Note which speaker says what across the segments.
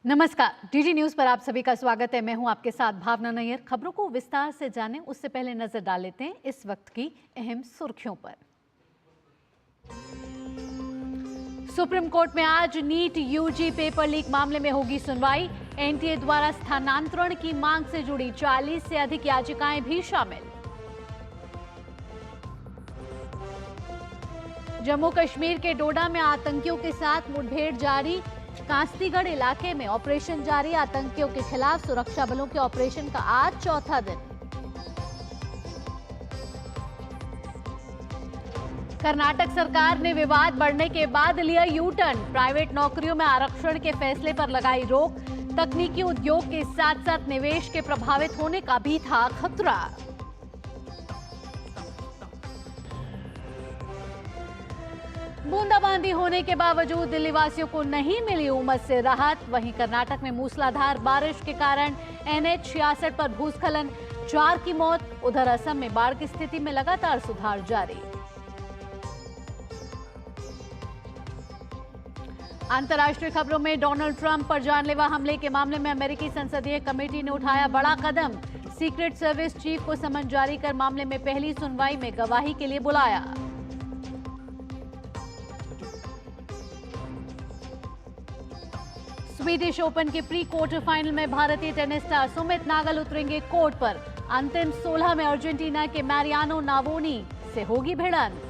Speaker 1: नमस्कार, DD news पर आप सभी का स्वागत है। मैं हूं आपके साथ भावना नैयर। खबरों को विस्तार से जानें उससे पहले नजर डाल लेते हैं इस वक्त की अहम सुर्खियों पर। सुप्रीम कोर्ट में आज नीट यूजी पेपर लीक मामले में होगी सुनवाई। एनटीए द्वारा स्थानांतरण की मांग से जुड़ी 40 से अधिक याचिकाएं भी शामिल। जम्मू कश्मीर के डोडा में आतंकियों के साथ मुठभेड़ जारी। कास्तीगढ़ इलाके में ऑपरेशन जारी। आतंकियों के खिलाफ सुरक्षा बलों के ऑपरेशन का आज चौथा दिन। कर्नाटक सरकार ने विवाद बढ़ने के बाद लिया यू टर्न। प्राइवेट नौकरियों में आरक्षण के फैसले पर लगाई रोक। तकनीकी उद्योग के साथ साथ निवेश के प्रभावित होने का भी था खतरा। बूंदाबांदी होने के बावजूद दिल्ली वासियों को नहीं मिली उमस से राहत। वहीं कर्नाटक में मूसलाधार बारिश के कारण NH 66 पर भूस्खलन, 4 की मौत। उधर असम में बाढ़ की स्थिति में लगातार सुधार जारी। अंतर्राष्ट्रीय खबरों में डोनाल्ड ट्रंप पर जानलेवा हमले के मामले में अमेरिकी संसदीय कमेटी ने उठाया बड़ा कदम। सीक्रेट सर्विस चीफ को समन जारी कर मामले में पहली सुनवाई में गवाही के लिए बुलाया। स्वीडिश ओपन के प्री क्वार्टर फाइनल में भारतीय टेनिस स्टार सुमित नागल उतरेंगे कोर्ट पर। अंतिम 16 में अर्जेंटीना के मैरियानो नावोनी से होगी भिड़ंत।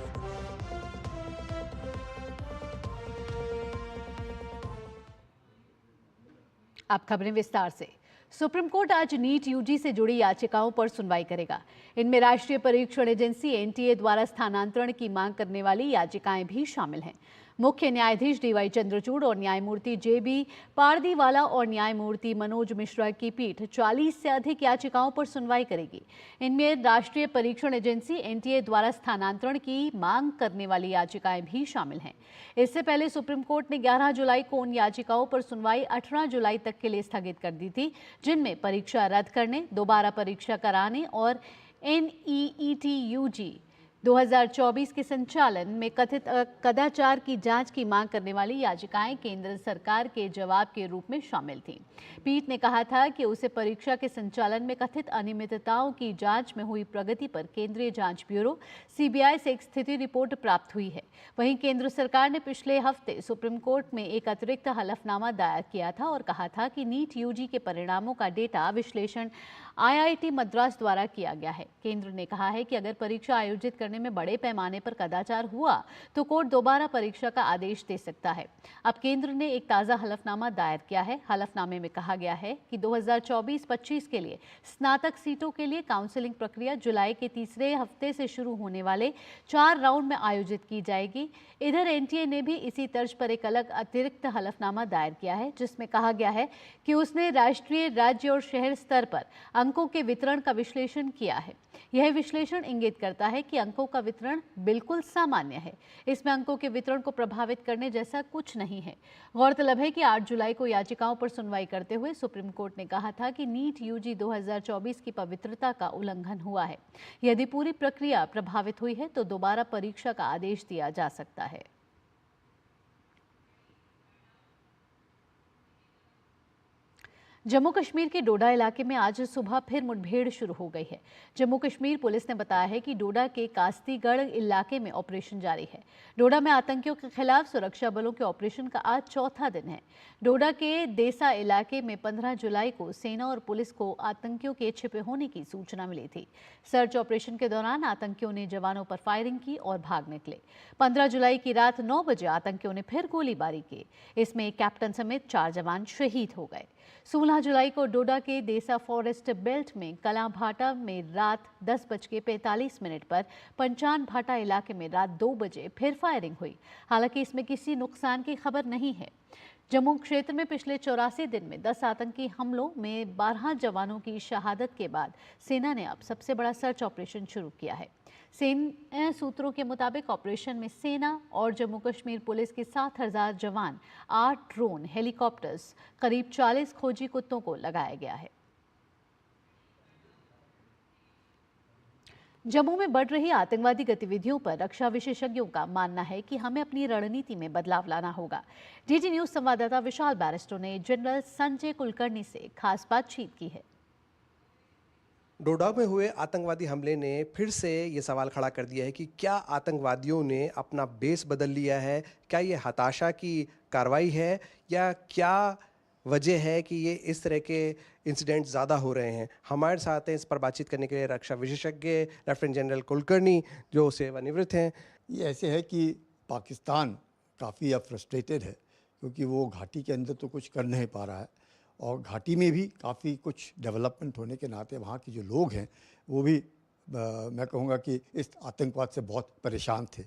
Speaker 1: अब खबरें विस्तार से। सुप्रीम कोर्ट आज नीट यूजी से जुड़ी याचिकाओं पर सुनवाई करेगा। इनमें राष्ट्रीय परीक्षण एजेंसी एनटीए द्वारा स्थानांतरण की मांग करने वाली याचिकाएं भी शामिल हैं। मुख्य न्यायाधीश DY चंद्रचूड़ और न्यायमूर्ति JB पारदीवाला और न्यायमूर्ति मनोज मिश्रा की पीठ 40 से अधिक याचिकाओं पर सुनवाई करेगी। इनमें राष्ट्रीय परीक्षण एजेंसी एनटीए द्वारा स्थानांतरण की मांग करने वाली याचिकाएं भी शामिल हैं। इससे पहले सुप्रीम कोर्ट ने 11 जुलाई को उन याचिकाओं पर सुनवाई 18 जुलाई तक के लिए स्थगित कर दी थी, जिनमें परीक्षा रद्द करने, दोबारा परीक्षा कराने और NEET UG 2024 के संचालन में कथित कदाचार की जांच की मांग करने वाली याचिकाएं केंद्र सरकार के जवाब के रूप में शामिल थीं। पीठ ने कहा था कि उसे परीक्षा के संचालन में कथित अनियमितताओं की जांच में हुई प्रगति पर केंद्रीय जांच ब्यूरो CBI से एक स्थिति रिपोर्ट प्राप्त हुई है। वहीं केंद्र सरकार ने पिछले हफ्ते सुप्रीम कोर्ट में एक अतिरिक्त हलफनामा दायर किया था और कहा था कि नीट यूजी के परिणामों का डेटा विश्लेषण IIT मद्रास द्वारा किया गया है। केंद्र ने कहा है कि अगर परीक्षा आयोजित करने में बड़े पैमाने पर कदाचार हुआ तो कोर्ट दोबारा परीक्षा का आदेश दे सकता है। अब केंद्र ने एक ताज़ा हलफनामा दायर किया है। हलफनामे में कहा गया है कि 2024-25 के लिए स्नातक सीटों के लिए काउंसलिंग प्रक्रिया जुलाई के तीसरे हफ्ते से शुरू होने वाले 4 राउंड में आयोजित की जाएगी। इधर एनटीए ने भी इसी तर्ज पर एक अलग अतिरिक्त हलफनामा दायर किया है, जिसमें कहा गया है कि उसने राष्ट्रीय, राज्य और शहर स्तर पर अंकों के वितरण का विश्लेषण किया है। यह विश्लेषण इंगित करता है कि अंकों का वितरण बिल्कुल सामान्य है। इसमें अंकों के वितरण को प्रभावित करने जैसा कुछ नहीं है। गौरतलब है कि 8 जुलाई को याचिकाओं पर सुनवाई करते हुए सुप्रीम कोर्ट ने कहा था कि नीट यूजी 2024 की पवित्रता का उल्लंघन हुआ है। यदि पूरी प्रक्रिया प्रभावित हुई है तो दोबारा परीक्षा का आदेश दिया जा सकता है। जम्मू कश्मीर के डोडा इलाके में आज सुबह फिर मुठभेड़ शुरू हो गई है। जम्मू कश्मीर पुलिस ने बताया है कि डोडा के कास्तीगढ़ इलाके में ऑपरेशन जारी है। डोडा में आतंकियों के खिलाफ सुरक्षा बलों के ऑपरेशन का आज चौथा दिन है। डोडा के देसा इलाके में 15 जुलाई को सेना और पुलिस को आतंकियों के छिपे होने की सूचना मिली थी। सर्च ऑपरेशन के दौरान आतंकियों ने जवानों पर फायरिंग की और भाग निकले। 15 जुलाई की रात 9 बजे आतंकियों ने फिर गोलीबारी की। इसमें एक कैप्टन समेत 4 जवान शहीद हो गए। 16 जुलाई को डोडा के देसा फॉरेस्ट बेल्ट में कलां भाटा में रात 10:45 पर पंचान भाटा इलाके में रात 2 बजे फिर फायरिंग हुई। हालांकि इसमें किसी नुकसान की खबर नहीं है। जम्मू क्षेत्र में पिछले 84 दिन में 10 आतंकी हमलों में 12 जवानों की शहादत के बाद सेना ने अब सबसे बड़ा सर्च ऑपरेशन शुरू किया है। सेना सूत्रों के मुताबिक ऑपरेशन में सेना और जम्मू कश्मीर पुलिस के 7,000 जवान, 8 ड्रोन, हेलीकॉप्टर्स, करीब 40 खोजी कुत्तों को लगाया गया है। जम्मू में बढ़ रही आतंकवादी गतिविधियों पर रक्षा विशेषज्ञों का मानना है कि हमें अपनी रणनीति में बदलाव लाना होगा। डीडी न्यूज संवाददाता विशाल बैरिस्टो ने जनरल संजय कुलकर्णी से खास बातचीत की है।
Speaker 2: डोडा में हुए आतंकवादी हमले ने फिर से ये सवाल खड़ा कर दिया है कि क्या आतंकवादियों ने अपना बेस बदल लिया है, क्या ये हताशा की कार्रवाई है या क्या वजह है कि ये इस तरह के इंसिडेंट ज़्यादा हो रहे हैं। हमारे साथ हैं इस पर बातचीत करने के लिए रक्षा विशेषज्ञ लेफ्टिनेंट जनरल कुलकर्णी जो सेवानिवृत्त हैं।
Speaker 3: ये ऐसे है कि पाकिस्तान काफ़ी अब फ्रस्ट्रेटेड है क्योंकि वो घाटी के अंदर तो कुछ कर नहीं पा रहा है और घाटी में भी काफ़ी कुछ डेवलपमेंट होने के नाते वहाँ के जो लोग हैं वो भी मैं कहूँगा कि इस आतंकवाद से बहुत परेशान थे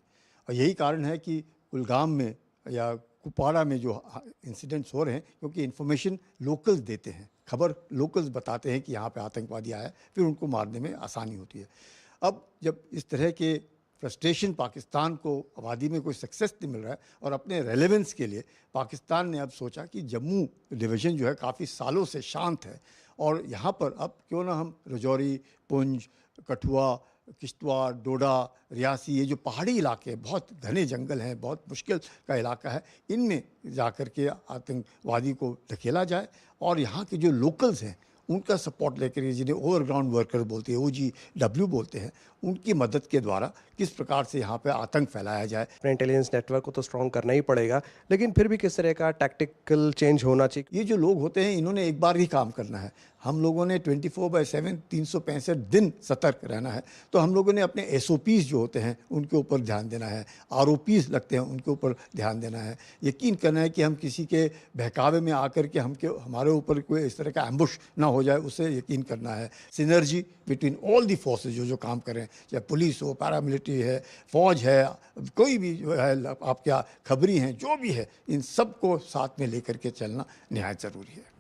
Speaker 3: और यही कारण है कि कुलगाम में या कुपवाड़ा में जो इंसिडेंट्स हो रहे हैं क्योंकि इन्फॉर्मेशन लोकल्स देते हैं, खबर लोकल्स बताते हैं कि यहाँ पे आतंकवादी आया है, फिर उनको मारने में आसानी होती है। अब जब इस तरह के फ्रस्ट्रेशन पाकिस्तान को आबादी में कोई सक्सेस नहीं मिल रहा है और अपने रेलेवेंस के लिए पाकिस्तान ने अब सोचा कि जम्मू डिवीज़न जो है काफ़ी सालों से शांत है और यहाँ पर अब क्यों ना हम राजौरी, पुंछ, कठुआ, किश्तवाड़, डोडा, रियासी, ये जो पहाड़ी इलाके हैं, बहुत घने जंगल हैं, बहुत मुश्किल का इलाका है, इनमें जाकर के आतंकवादी को धकेला जाए और यहाँ के जो लोकल्स हैं उनका सपोर्ट लेकर, जिन्हें ओवरग्राउंड वर्कर बोलते हैं, OGW बोलते हैं, उनकी मदद के द्वारा किस प्रकार से यहाँ पे आतंक फैलाया जाए।
Speaker 2: अपने इंटेलिजेंस नेटवर्क को तो स्ट्रॉन्ग करना ही पड़ेगा, लेकिन फिर भी किस तरह का टैक्टिकल चेंज होना चाहिए।
Speaker 3: ये जो लोग होते हैं इन्होंने एक बार ही काम करना है। हम लोगों ने 24/7 365 दिन सतर्क रहना है, तो हम लोगों ने अपने SOPs जो होते हैं उनके ऊपर ध्यान देना है, ROPs लगते हैं उनके ऊपर ध्यान देना है, यकीन करना है कि हम किसी के बहकावे में आकर के हमारे ऊपर कोई इस तरह का एम्बुश ना हो जाए, उससे यकीन करना है। Synergy between all the forces जो काम करें, चाहे पुलिस हो, पैरामिलिट्री है, फौज है, कोई भी जो है आपके खबरी हैं, जो भी है, इन सब को साथ में लेकर के चलना निहायत ज़रूरी है।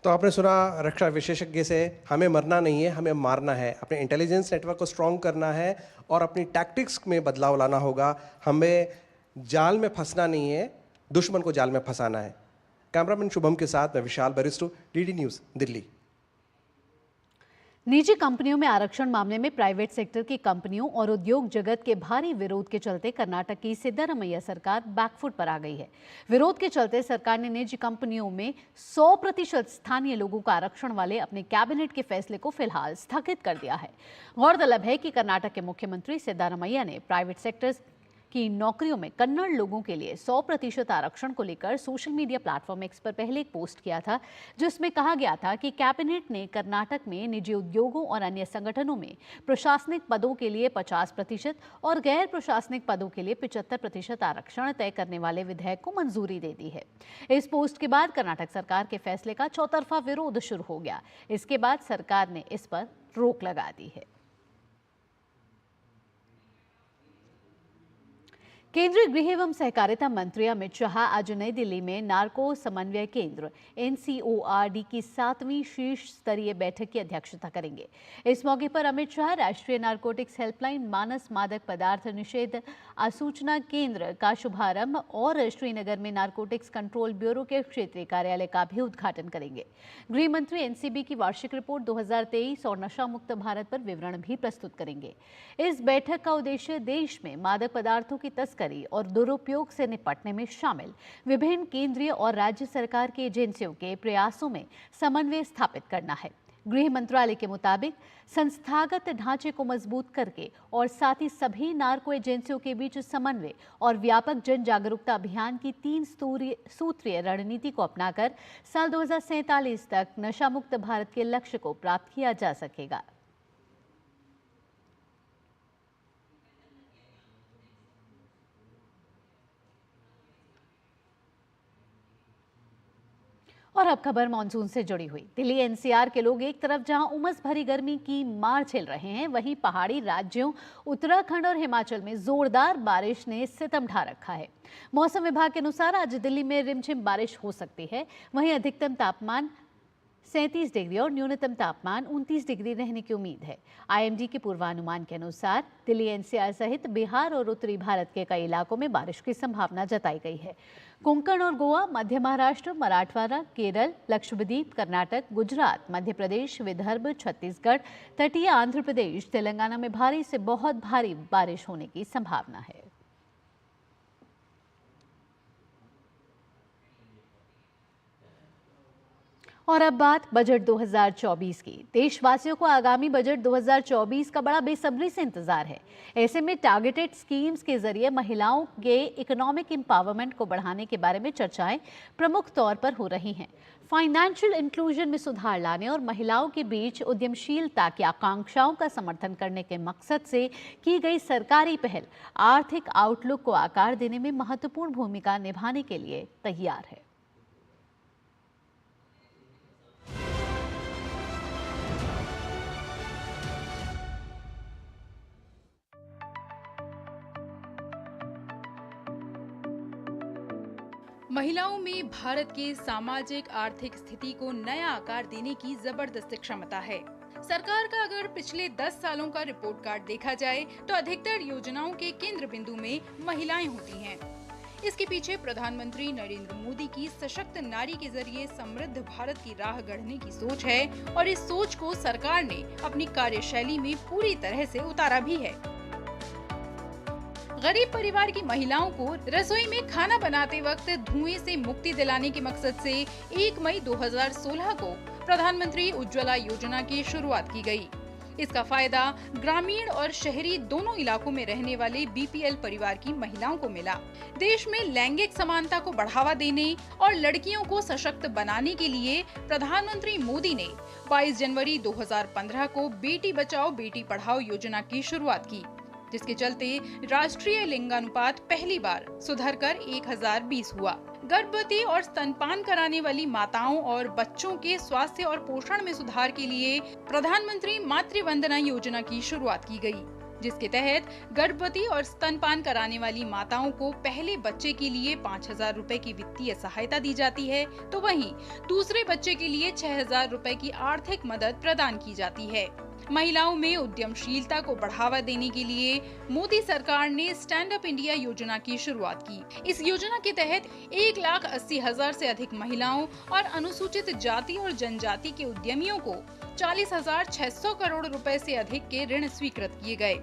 Speaker 2: तो आपने सुना रक्षा विशेषज्ञ से, हमें मरना नहीं है, हमें मारना है, अपने इंटेलिजेंस नेटवर्क को स्ट्रॉन्ग करना है और अपनी टैक्टिक्स में बदलाव लाना होगा। हमें जाल में फंसना नहीं है, दुश्मन को जाल में फंसाना है। कैमरामैन शुभम के साथ मैं विशाल बैरिस्टो, DD न्यूज़, दिल्ली।
Speaker 1: निजी कंपनियों में आरक्षण मामले में प्राइवेट सेक्टर की कंपनियों और उद्योग जगत के भारी विरोध के चलते कर्नाटक की सिद्धारमैया सरकार बैकफुट पर आ गई है। विरोध के चलते सरकार ने निजी कंपनियों में 100% स्थानीय लोगों का आरक्षण वाले अपने कैबिनेट के फैसले को फिलहाल स्थगित कर दिया है। गौरतलब है कि कर्नाटक के मुख्यमंत्री सिद्धारमैया ने प्राइवेट सेक्टर की नौकरियों में कन्नड़ लोगों के लिए 100% आरक्षण को लेकर सोशल मीडिया प्लेटफॉर्म X पर पहले एक पोस्ट किया था, जिसमें कहा गया था कि कैबिनेट ने कर्नाटक में निजी उद्योगों और अन्य संगठनों में प्रशासनिक पदों के लिए 50% और गैर प्रशासनिक पदों के लिए 75% आरक्षण तय करने वाले विधेयक को मंजूरी दे दी है। इस पोस्ट के बाद कर्नाटक सरकार के फैसले का चौतरफा विरोध शुरू हो गया। इसके बाद सरकार ने इस पर रोक लगा दी है। केंद्रीय गृह एवं सहकारिता मंत्री अमित शाह आज नई दिल्ली में नार्को समन्वय केंद्र NCORD की 7वीं शीर्ष स्तरीय बैठक की अध्यक्षता करेंगे। इस मौके पर अमित शाह राष्ट्रीय नारकोटिक्स हेल्पलाइन, मानस मादक पदार्थ निषेध आसूचना केंद्र का शुभारंभ और श्रीनगर में नारकोटिक्स कंट्रोल ब्यूरो के क्षेत्रीय कार्यालय का भी उद्घाटन करेंगे। गृह मंत्री NCB की वार्षिक रिपोर्ट 2023 और नशा मुक्त भारत पर विवरण भी प्रस्तुत करेंगे। इस बैठक का उद्देश्य देश में मादक पदार्थों की तस्करी और दुरुपयोग से निपटने में शामिल विभिन्न केंद्रीय और राज्य सरकार की एजेंसियों के प्रयासों में समन्वय स्थापित करना है। गृह मंत्रालय के मुताबिक संस्थागत ढांचे को मजबूत करके और साथ ही सभी नार्को एजेंसियों के बीच समन्वय और व्यापक जन जागरूकता अभियान की 3 सूत्रीय रणनीति को अपनाकर साल 2047 तक नशा मुक्त भारत के लक्ष्य को प्राप्त किया जा सकेगा। और अब खबर मानसून से जुड़ी हुई। दिल्ली NCR के लोग एक तरफ जहां उमस भरी गर्मी की मार झेल रहे हैं, वहीं पहाड़ी राज्यों उत्तराखंड और हिमाचल में जोरदार बारिश ने सितम ढा रखा है। मौसम विभाग के अनुसार आज दिल्ली में रिमझिम बारिश हो सकती है। वहीं अधिकतम तापमान 37 डिग्री और न्यूनतम तापमान 29 डिग्री रहने की उम्मीद है। आईएमडी के पूर्वानुमान के अनुसार दिल्ली एनसीआर सहित बिहार और उत्तरी भारत के कई इलाकों में बारिश की संभावना जताई गई है। कोंकण और गोवा, मध्य महाराष्ट्र, मराठवाड़ा, केरल, लक्षद्वीप, कर्नाटक, गुजरात, मध्य प्रदेश, विदर्भ, छत्तीसगढ़, तटीय आंध्र प्रदेश, तेलंगाना में भारी से बहुत भारी बारिश होने की संभावना है। और अब बात बजट 2024 की। देशवासियों को आगामी बजट 2024 का बड़ा बेसब्री से इंतजार है। ऐसे में टारगेटेड स्कीम्स के जरिए महिलाओं के इकोनॉमिक एम्पावरमेंट को बढ़ाने के बारे में चर्चाएं प्रमुख तौर पर हो रही हैं। फाइनेंशियल इंक्लूजन में सुधार लाने और महिलाओं के बीच उद्यमशीलता की आकांक्षाओं का समर्थन करने के मकसद से की गई सरकारी पहल आर्थिक आउटलुक को आकार देने में महत्वपूर्ण भूमिका निभाने के लिए तैयार है।
Speaker 4: महिलाओं में भारत के सामाजिक आर्थिक स्थिति को नया आकार देने की जबरदस्त क्षमता है। सरकार का अगर पिछले 10 सालों का रिपोर्ट कार्ड देखा जाए तो अधिकतर योजनाओं के केंद्र बिंदु में महिलाएं होती हैं। इसके पीछे प्रधानमंत्री नरेंद्र मोदी की सशक्त नारी के जरिए समृद्ध भारत की राह गढ़ने की सोच है और इस सोच को सरकार ने अपनी कार्यशैली में पूरी तरह से उतारा भी है। गरीब परिवार की महिलाओं को रसोई में खाना बनाते वक्त धुएं से मुक्ति दिलाने के मकसद से 1 मई 2016 को प्रधानमंत्री उज्ज्वला योजना की शुरुआत की गई। इसका फायदा ग्रामीण और शहरी दोनों इलाकों में रहने वाले बीपीएल परिवार की महिलाओं को मिला। देश में लैंगिक समानता को बढ़ावा देने और लड़कियों को सशक्त बनाने के लिए प्रधानमंत्री मोदी ने 22 जनवरी 2015 को बेटी बचाओ बेटी पढ़ाओ योजना की शुरुआत की, जिसके चलते राष्ट्रीय लिंगानुपात पहली बार सुधरकर 1020 हुआ। गर्भवती और स्तनपान कराने वाली माताओं और बच्चों के स्वास्थ्य और पोषण में सुधार के लिए प्रधानमंत्री मातृ वंदना योजना की शुरुआत की गई, जिसके तहत गर्भवती और स्तनपान कराने वाली माताओं को पहले बच्चे के लिए 5,000 रुपए की वित्तीय सहायता दी जाती है, तो वहीं दूसरे बच्चे के लिए 6,000 रुपए की आर्थिक मदद प्रदान की जाती है। महिलाओं में उद्यमशीलता को बढ़ावा देने के लिए मोदी सरकार ने स्टैंड अप इंडिया योजना की शुरुआत की। इस योजना के तहत 1,80,000 से अधिक महिलाओं और अनुसूचित जाति और जनजाति के उद्यमियों को 40,600 करोड़ रुपए से अधिक के ऋण स्वीकृत किए गए।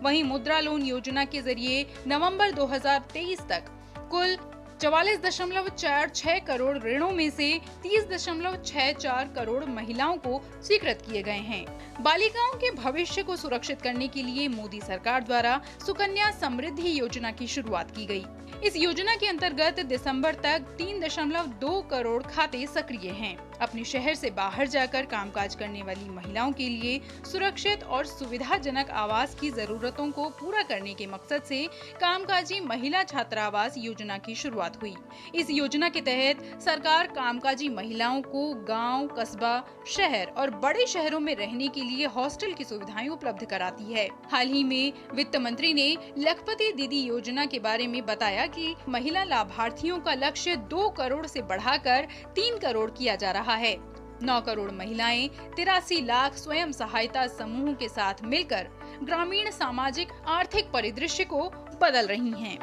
Speaker 4: वहीं मुद्रा लोन योजना के जरिए नवंबर 2023 तक कुल 44.46 करोड़ ऋणों में से 30.64 करोड़ महिलाओं को स्वीकृत किए गए हैं। बालिकाओं के भविष्य को सुरक्षित करने के लिए मोदी सरकार द्वारा सुकन्या समृद्धि योजना की शुरुआत की गई। इस योजना के अंतर्गत दिसंबर तक 3.2 करोड़ खाते सक्रिय हैं। अपने शहर से बाहर जाकर कामकाज करने वाली महिलाओं के लिए सुरक्षित और सुविधाजनक आवास की जरूरतों को पूरा करने के मकसद से कामकाजी महिला छात्रावास योजना की शुरुआत हुई। इस योजना के तहत सरकार कामकाजी महिलाओं को गांव, कस्बा, शहर और बड़े शहरों में रहने के लिए हॉस्टल की सुविधाएं उपलब्ध कराती है। हाल ही में वित्त मंत्री ने लखपति दीदी योजना के बारे में बताया कि महिला लाभार्थियों का लक्ष्य 2 करोड़ से बढ़ाकर 3 करोड़ किया जा रहा है। 9 करोड़ महिलाएं 83 लाख स्वयं सहायता समूहों के साथ मिलकर ग्रामीण सामाजिक आर्थिक परिदृश्य को बदल रही हैं।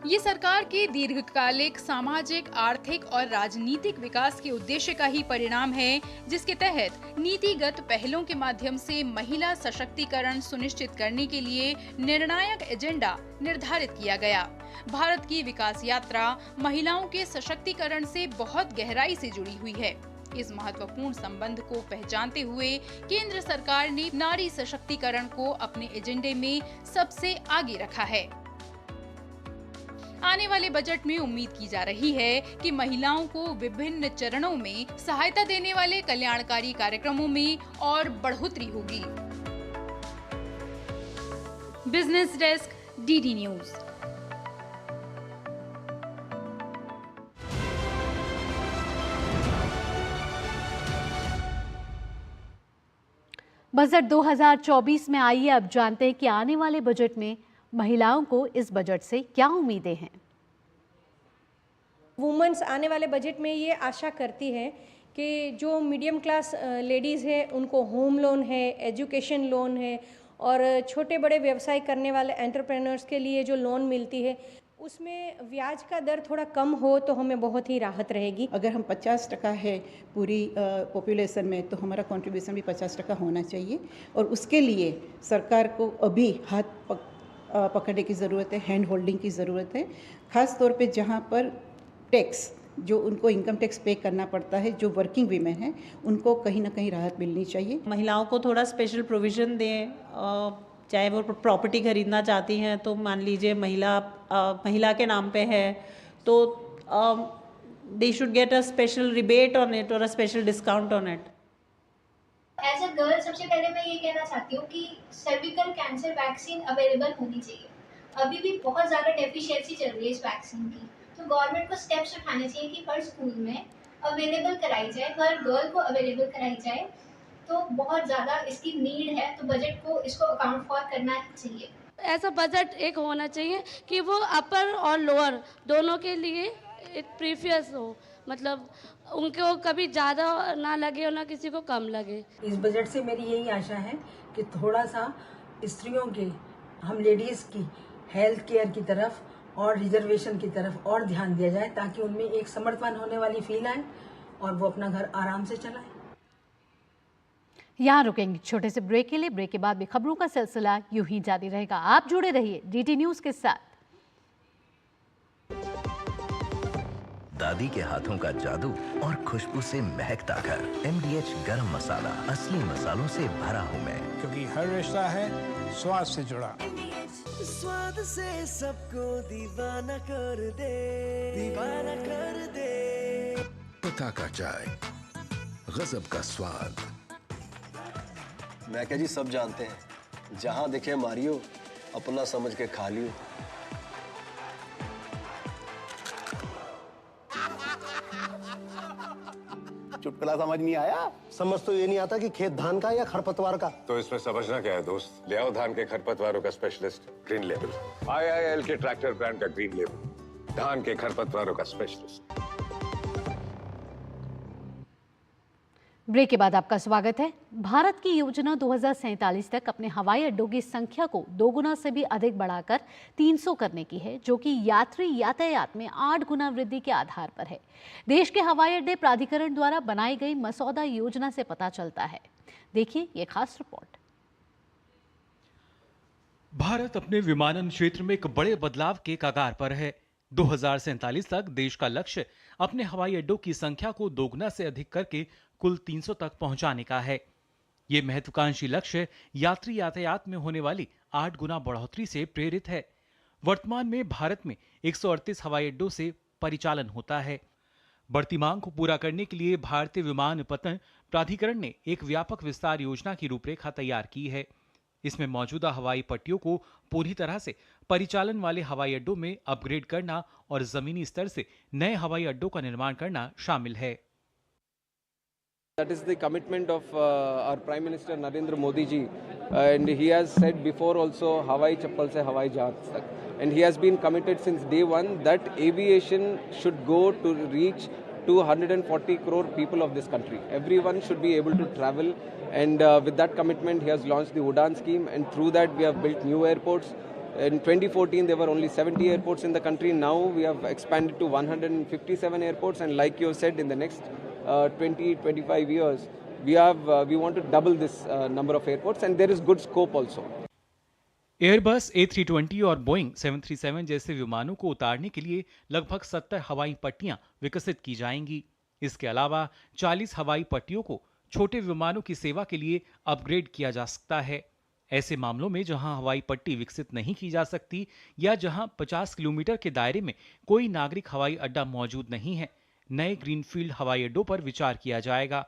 Speaker 4: ये सरकार के दीर्घकालिक सामाजिक, आर्थिक और राजनीतिक विकास के उद्देश्य का ही परिणाम है, जिसके तहत नीतिगत पहलों के माध्यम से महिला सशक्तिकरण सुनिश्चित करने के लिए निर्णायक एजेंडा निर्धारित किया गया। भारत की विकास यात्रा महिलाओं के सशक्तिकरण से बहुत गहराई से जुड़ी हुई है। इस महत्वपूर्ण संबंध को पहचानते हुए केंद्र सरकार ने नारी सशक्तिकरण को अपने एजेंडे में सबसे आगे रखा है। आने वाले बजट में उम्मीद की जा रही है कि महिलाओं को विभिन्न चरणों में सहायता देने वाले कल्याणकारी कार्यक्रमों में और बढ़ोतरी होगी। Business desk, DD news.
Speaker 1: Budget 2024 में आइए अब जानते हैं कि आने वाले बजट में महिलाओं को इस बजट से क्या उम्मीदें हैं।
Speaker 5: वुमेन्स आने वाले बजट में ये आशा करती है कि जो मीडियम क्लास लेडीज़ है उनको होम लोन है, एजुकेशन लोन है, और छोटे बड़े व्यवसाय करने वाले एंटरप्रेन्योर्स के लिए जो लोन मिलती है उसमें ब्याज का दर थोड़ा कम हो तो हमें बहुत ही राहत रहेगी।
Speaker 6: अगर हम 50% है पूरी पॉपुलेशन में, तो हमारा कंट्रीब्यूशन भी 50% होना चाहिए, और उसके लिए सरकार को अभी हाथ पकड़ने की ज़रूरत है, हैंड होल्डिंग की ज़रूरत है। ख़ास तौर पे जहाँ पर टैक्स, जो उनको इनकम टैक्स पे करना पड़ता है, जो वर्किंग वीमेन हैं, उनको कहीं ना कहीं राहत मिलनी चाहिए।
Speaker 7: महिलाओं को थोड़ा स्पेशल प्रोविज़न दें, चाहे वो प्रॉपर्टी खरीदना चाहती हैं तो मान लीजिए महिला के नाम पे है तो they should get a special rebate on it और a special discount on it.
Speaker 8: As a girl सबसे पहले मैं ये कहना चाहती हूँ कि सर्विकल कैंसर वैक्सीन अवेलेबल होनी चाहिए। अभी भी बहुत ज़्यादा डेफिशिएंसी चल रही है इस वैक्सीन की, तो गवर्नमेंट को स्टेप्स उठाने चाहिए कि हर स्कूल में अवेलेबल कराई जाए, हर गर्ल को अवेलेबल कराई जाए। तो बहुत ज़्यादा इसकी नीड है, तो बजट को इसको अकाउंट फॉर करना ही चाहिए।
Speaker 9: ऐसा बजट एक होना चाहिए कि वो अपर और लोअर दोनों के लिए प्रीफियस हो, मतलब उनको कभी ज़्यादा ना लगे और ना किसी को कम लगे।
Speaker 10: इस बजट से मेरी यही आशा है कि थोड़ा सा स्त्रियों के, हम लेडीज़ की हेल्थ केयर की तरफ और रिजर्वेशन की तरफ और ध्यान दिया जाए, ताकि उनमें एक समर्थन होने वाली फील आए और वो अपना घर आराम से चलाएं।
Speaker 1: यहाँ रुकेंगे छोटे से ब्रेक के लिए। ब्रेक के बाद भी खबरों का सिलसिला यूं ही जारी रहेगा। आप जुड़े रहिए DT न्यूज के साथ।
Speaker 11: दादी के हाथों का जादू और खुशबू से महकता घर। MDH गरम मसाला, असली मसालों से भरा हूँ मैं,
Speaker 12: क्योंकि हर रिश्ता है स्वाद से जुड़ा।
Speaker 13: स्वाद से सबको दीवाना कर दे, दीवाना कर दे।
Speaker 14: पता का चाय, गजब का स्वाद।
Speaker 15: मैं क्या जी, सब जानते हैं, जहां दिखे मारियो, अपना समझ के खा लियो।
Speaker 16: चुटकुला समझ नहीं आया?
Speaker 17: समझ तो ये नहीं आता कि खेत धान का या खरपतवार का।
Speaker 18: तो इसमें समझना क्या है दोस्त? ले आओ धान के खरपतवारों का स्पेशलिस्ट ग्रीन लेबल। IIL के ट्रैक्टर ब्रांड का ग्रीन लेबल, धान के खरपतवारों का स्पेशलिस्ट।
Speaker 1: ब्रेक के बाद आपका स्वागत है। भारत की योजना 2047 तक अपने हवाई अड्डों की संख्या को 2 गुना से भी अधिक बढ़ाकर 300 करने की है, जो कि यात्री यातायात में 8 गुना वृद्धि के आधार पर है। देश के हवाई अड्डे प्राधिकरण द्वारा बनाई गई मसौदा योजना से पता चलता है। देखिए ये खास रिपोर्ट।
Speaker 19: भारत अपने विमानन क्षेत्र में एक बड़े बदलाव के कगार पर है। 2047 तक देश का लक्ष्य अपने हवाई अड्डों की संख्या को 2 गुना से अधिक करके कुल 300 तक पहुंचाने का है। ये महत्वाकांक्षी लक्ष्य यात्री यातायात में होने वाली 8 गुना बढ़ोतरी से प्रेरित है। वर्तमान में भारत में 138 हवाई अड्डों से परिचालन होता है। बढ़ती मांग को पूरा करने के लिए भारतीय विमानपत्तन प्राधिकरण ने एक व्यापक विस्तार योजना की रूपरेखा तैयार की है। इसमें मौजूदा हवाई पट्टियों को पूरी तरह से परिचालन वाले हवाई अड्डों में अपग्रेड करना और जमीनी स्तर से नए हवाई अड्डों का निर्माण करना शामिल है।
Speaker 20: That is the commitment of our Prime Minister Narendra Modi ji, and he has said before also Hawai Chappal se Hawai Jahaz tak, and he has been committed since day one that aviation should go to reach 240 crore people of this country. Everyone should be able to travel, and with that commitment he has launched the Udan scheme, and through that we have built new airports. In 2014 there were only 70 airports in the country. Now we have expanded to 157 airports, and like you said, in the next 20-25 years we want to double this number of airports, and there is good scope also.
Speaker 19: Airbus A320 और Boeing 737 जैसे विमानों को उतारने के लिए लगभग 70 हवाई पट्टियां विकसित की जाएंगी। इसके अलावा 40 हवाई पट्टियों को छोटे विमानों की सेवा के लिए अपग्रेड किया जा सकता है। ऐसे मामलों में जहां हवाई पट्टी विकसित नहीं की जा सकती या जहां 50 किलोमीटर के दायरे में कोई नागरिक हवाई अड्डा मौजूद नहीं है, नए ग्रीनफील्ड हवाई अड्डों पर विचार किया जाएगा।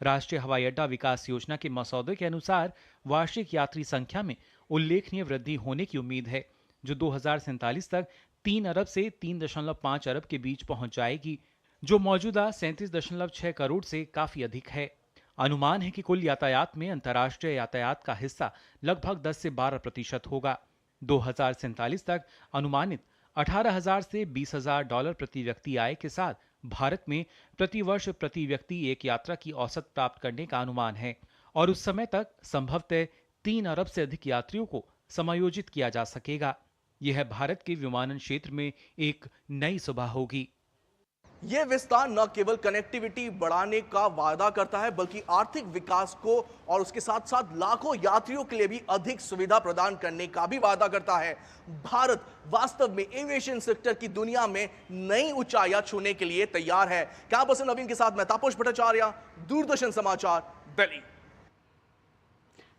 Speaker 19: राष्ट्रीय हवाई अड्डा विकास योजना के मसौदे के अनुसार वार्षिक यात्री संख्या में उल्लेखनीय वृद्धि होने की उम्मीद है, जो 2047 तक 3 अरब से 3.5 अरब के बीच पहुंच जाएगी, जो मौजूदा 37.6 करोड़ से काफी अधिक है। अनुमान है कि कुल यातायात में अंतर्राष्ट्रीय यातायात का हिस्सा लगभग 10 से 12% होगा। 2047 तक अनुमानित $18,000 से $20,000 प्रति व्यक्ति आय के साथ भारत में प्रतिवर्ष प्रति व्यक्ति एक यात्रा की औसत प्राप्त करने का अनुमान है और उस समय तक संभवतः 3 अरब से अधिक यात्रियों को समायोजित किया जा सकेगा। यह भारत के विमानन क्षेत्र में एक नई सुबह होगी।
Speaker 21: यह विस्तार न केवल कनेक्टिविटी बढ़ाने का वादा करता है बल्कि आर्थिक विकास को और उसके साथ साथ लाखों यात्रियों के लिए भी अधिक सुविधा प्रदान करने का भी वादा करता है। भारत वास्तव में एविएशन सेक्टर की दुनिया में नई ऊंचाइयां छूने के लिए तैयार है। कैमरा पर्सन नवीन के साथ मैं तापस भट्टाचार्य, दूरदर्शन समाचार, दिल्ली।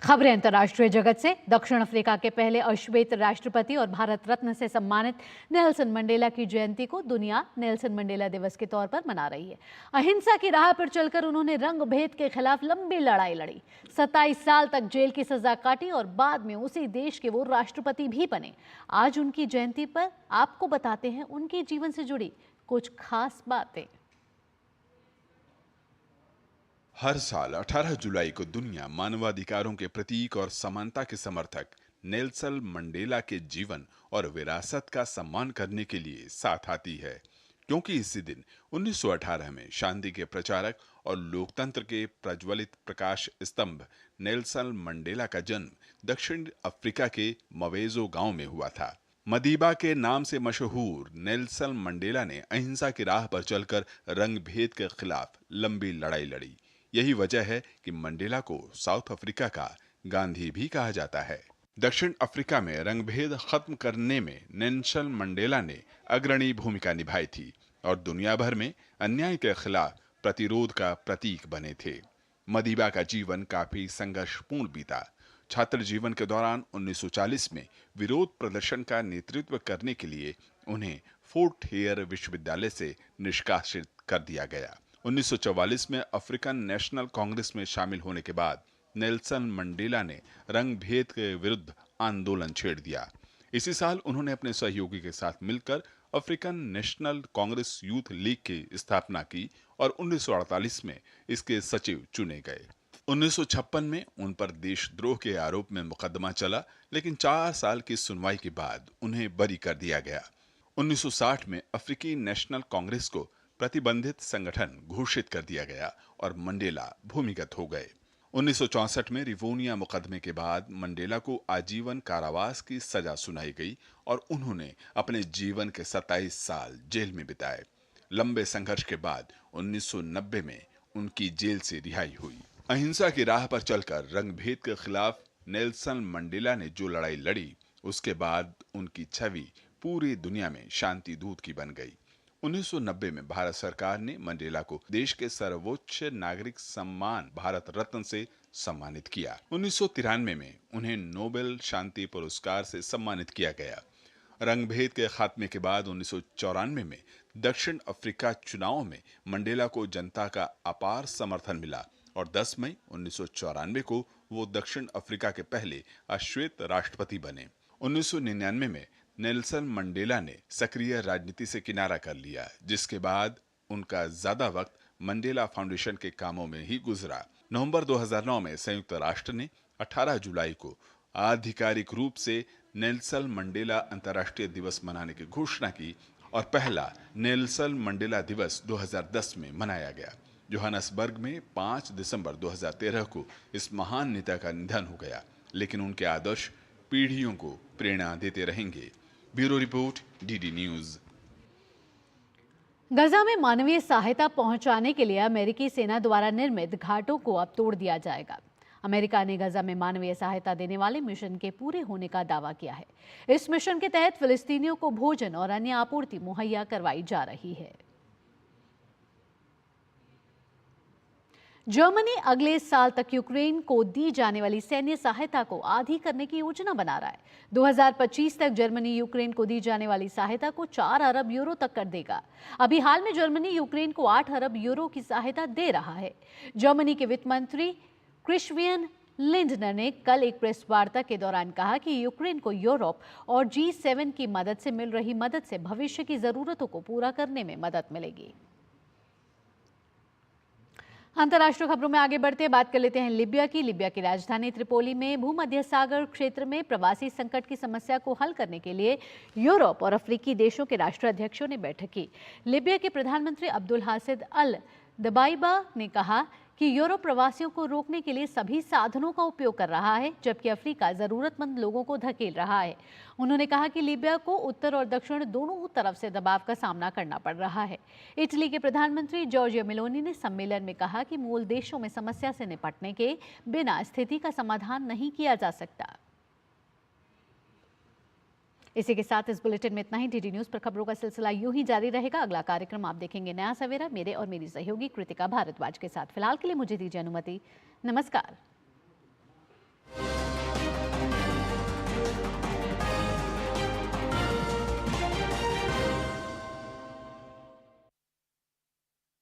Speaker 1: खबरें अंतर्राष्ट्रीय जगत से। दक्षिण अफ्रीका के पहले अश्वेत राष्ट्रपति और भारत रत्न से सम्मानित नेल्सन मंडेला की जयंती को दुनिया नेल्सन मंडेला दिवस के तौर पर मना रही है। अहिंसा की राह पर चलकर उन्होंने रंग भेद के खिलाफ लंबी लड़ाई लड़ी, 27 साल तक जेल की सजा काटी और बाद में उसी देश के वो राष्ट्रपति भी बने। आज उनकी जयंती पर आपको बताते हैं उनके जीवन से जुड़ी कुछ खास बातें।
Speaker 22: हर साल 18 जुलाई को दुनिया मानवाधिकारों के प्रतीक और समानता के समर्थक नेल्सन मंडेला के जीवन और विरासत का सम्मान करने के लिए साथ आती है, क्योंकि इसी दिन 1918 में शांति के प्रचारक और लोकतंत्र के प्रज्वलित प्रकाश स्तंभ नेल्सन मंडेला का जन्म दक्षिण अफ्रीका के मवेजो गांव में हुआ था। मदीबा के नाम से मशहूर नेल्सन मंडेला ने अहिंसा की राह पर चलकर रंग भेद के खिलाफ लंबी लड़ाई लड़ी। यही वजह है कि मंडेला को साउथ अफ्रीका का गांधी भी कहा जाता है। दक्षिण अफ्रीका में रंगभेद खत्म करने में नेल्सन मंडेला ने अग्रणी भूमिका निभाई थी और दुनिया भर में अन्याय के खिलाफ प्रतिरोध का प्रतीक बने थे। मदीबा का जीवन काफी संघर्षपूर्ण बीता। छात्र जीवन के दौरान 1940 में विरोध प्रदर्शन का नेतृत्व करने के लिए उन्हें फोर्ट हेयर विश्वविद्यालय से निष्कासित कर दिया गया। 1944 में अफ्रीकन नेशनल कांग्रेस में शामिल होने के बाद नेल्सन मंडेला ने रंग भेद के विरुद्ध आंदोलन छेड़ दिया। इसी साल उन्होंने अपने सहयोगी के साथ मिलकर African national Congress youth league की स्थापना की और 1948 में इसके सचिव चुने गए। 1956 में उन पर देशद्रोह के आरोप में मुकदमा चला, लेकिन 4 साल की सुनवाई के बाद उन्हें बरी कर दिया गया। 1960 में अफ्रीकी नेशनल कांग्रेस को प्रतिबंधित संगठन घोषित कर दिया गया और मंडेला भूमिगत हो गए। 1964 में रिवोनिया मुकदमे के बाद मंडेला को आजीवन कारावास की सजा सुनाई गई और उन्होंने अपने जीवन के 27 साल जेल में बिताए। लंबे संघर्ष के बाद 1990 में उनकी जेल से रिहाई हुई। अहिंसा की राह पर चलकर रंगभेद के खिलाफ नेल्सन मंडेला ने जो लड़ाई लड़ी, उसके बाद उनकी छवि पूरी दुनिया में शांति दूत की बन गई। 1990 में भारत सरकार ने मंडेला को देश के सर्वोच्च नागरिक सम्मान भारत रत्न से सम्मानित किया। 1993 में उन्हें नोबेल शांति पुरस्कार से सम्मानित किया गया। रंगभेद के खात्मे के बाद 1994 में दक्षिण अफ्रीका चुनावों में मंडेला को जनता का अपार समर्थन मिला और 10 मई 1994 को वो दक्षिण अफ्रीका के पहले अश्वेत राष्ट्रपति बने। 1999 में नेल्सन मंडेला ने सक्रिय राजनीति से किनारा कर लिया, जिसके बाद उनका ज्यादा वक्त मंडेला फाउंडेशन के कामों में ही गुजरा। नवंबर 2009 में संयुक्त राष्ट्र ने 18 जुलाई को आधिकारिक रूप से नेल्सन मंडेला अंतर्राष्ट्रीय दिवस मनाने की घोषणा की और पहला नेल्सन मंडेला दिवस 2010 में मनाया गया। जोहानसबर्ग में 5 दिसंबर 2013 को इस महान नेता का निधन हो गया, लेकिन उनके आदर्श पीढ़ियों को प्रेरणा देते रहेंगे। Bureau report, DD news.
Speaker 1: Gaza में मानवीय सहायता पहुंचाने के लिए अमेरिकी सेना द्वारा निर्मित घाटों को अब तोड़ दिया जाएगा। अमेरिका ने गजा में मानवीय सहायता देने वाले मिशन के पूरे होने का दावा किया है। इस मिशन के तहत फिलिस्तीनियों को भोजन और अन्य आपूर्ति मुहैया करवाई जा रही है। जर्मनी अगले साल तक यूक्रेन को दी जाने वाली सैन्य सहायता को आधी करने की योजना बना रहा है। 2025 तक जर्मनी यूक्रेन को दी जाने वाली सहायता को 4 अरब यूरो तक कर देगा। अभी हाल में जर्मनी यूक्रेन को 8 अरब यूरो की सहायता दे रहा है। जर्मनी के वित्त मंत्री क्रिस्टियन लिंडनर ने कल एक प्रेस वार्ता के दौरान कहा कि यूक्रेन को यूरोप और G7 की मदद से मिल रही मदद से भविष्य की जरूरतों को पूरा करने में मदद मिलेगी। अंतर्राष्ट्रीय खबरों में आगे बढ़ते बात कर लेते हैं लीबिया की। लीबिया की राजधानी त्रिपोली में भूमध्य सागर क्षेत्र में प्रवासी संकट की समस्या को हल करने के लिए यूरोप और अफ्रीकी देशों के राष्ट्राध्यक्षों ने बैठक की। लीबिया के प्रधानमंत्री अब्दुल हासिद अल दबाइबा ने कहा कि यूरोप प्रवासियों को रोकने के लिए सभी साधनों का उपयोग कर रहा है, जबकि अफ्रीका जरूरतमंद लोगों को धकेल रहा है। उन्होंने कहा कि लीबिया को उत्तर और दक्षिण दोनों तरफ से दबाव का सामना करना पड़ रहा है। इटली के प्रधानमंत्री जॉर्जिया मेलोनी ने सम्मेलन में कहा कि मूल देशों में समस्या से निपटने के बिना स्थिति का समाधान नहीं किया जा सकता। इसी के साथ इस बुलेटिन में इतना ही। डीडी न्यूज पर खबरों का सिलसिला यूं ही जारी रहेगा। अगला कार्यक्रम आप देखेंगे नया सवेरा, मेरे और मेरी सहयोगी कृतिका भारद्वाज के साथ। फिलहाल के लिए मुझे दीजिए अनुमति। नमस्कार।